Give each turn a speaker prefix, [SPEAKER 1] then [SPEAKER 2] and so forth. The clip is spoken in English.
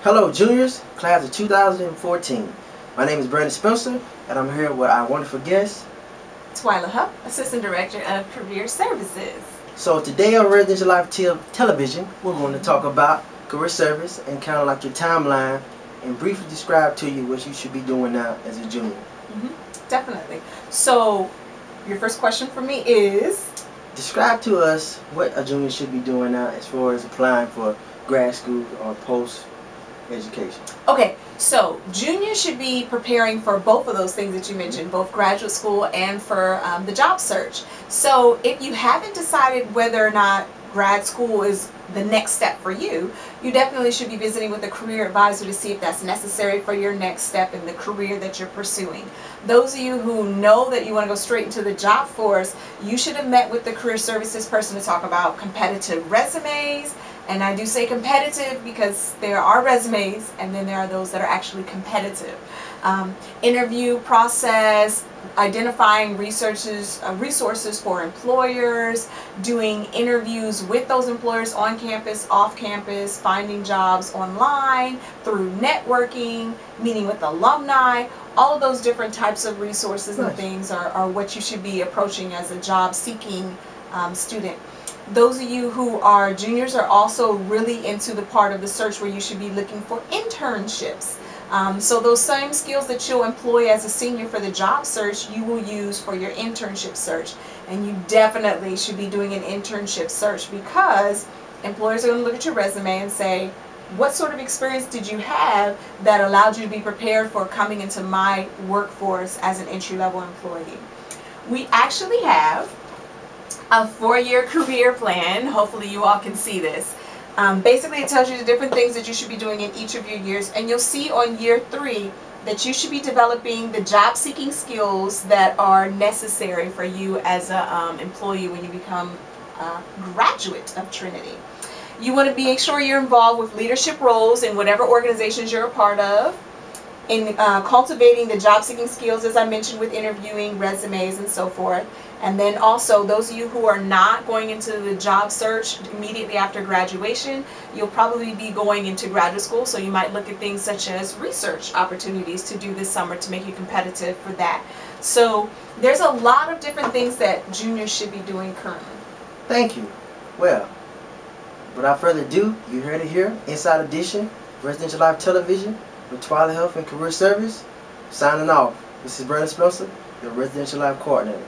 [SPEAKER 1] Hello juniors, class of 2014. My name is Brandon Spencer and I'm here with our wonderful guest,
[SPEAKER 2] Twyla Hupp, Assistant Director of Career Services.
[SPEAKER 1] So today on Residential Life Television, we're going to talk about career service and kind of like your timeline and briefly describe to you what you should be doing now as a junior.
[SPEAKER 2] Definitely. So your first question for me is?
[SPEAKER 1] Describe to us what a junior should be doing now as far as applying for grad school or post education.
[SPEAKER 2] Okay, so juniors should be preparing for both of those things that you mentioned, both graduate school and for the job search. So if you haven't decided whether or not grad school is the next step for you, you definitely should be visiting with a career advisor to see if that's necessary for your next step in the career that you're pursuing. Those of you who know that you want to go straight into the job force, you should have met with the career services person to talk about competitive resumes. And I do say competitive because there are resumes and then there are those that are actually competitive. Interview process, identifying resources for employers, doing interviews with those employers on campus, off campus, finding jobs online, through networking, meeting with alumni. All of those different types of resources and things are what you should be approaching as a job seeking student. Those of you who are juniors are also really into the part of the search where you should be looking for internships. So those same skills that you'll employ as a senior for the job search, you will use for your internship search. And you definitely should be doing an internship search because employers are going to look at your resume and say, what sort of experience did you have that allowed you to be prepared for coming into my workforce as an entry-level employee? We actually have a 4-year career plan. Hopefully you all can see this. Basically it tells you the different things that you should be doing in each of your years, and you'll see on year 3 that you should be developing the job seeking skills that are necessary for you as an employee when you become a graduate of Trinity. You want to make sure you're involved with leadership roles in whatever organizations you're a part of, in cultivating the job seeking skills, as I mentioned, with interviewing, resumes, and so forth. And then also, those of you who are not going into the job search immediately after graduation, you'll probably be going into graduate school, so you might look at things such as research opportunities to do this summer to make you competitive for that. So there's a lot of different things that juniors should be doing currently.
[SPEAKER 1] Thank you. Well, without further ado, you heard it here, Inside Edition, Residential Life Television, with Twyla Health and Career Service. Signing off. This is Brandon Spencer, your Residential Life Coordinator.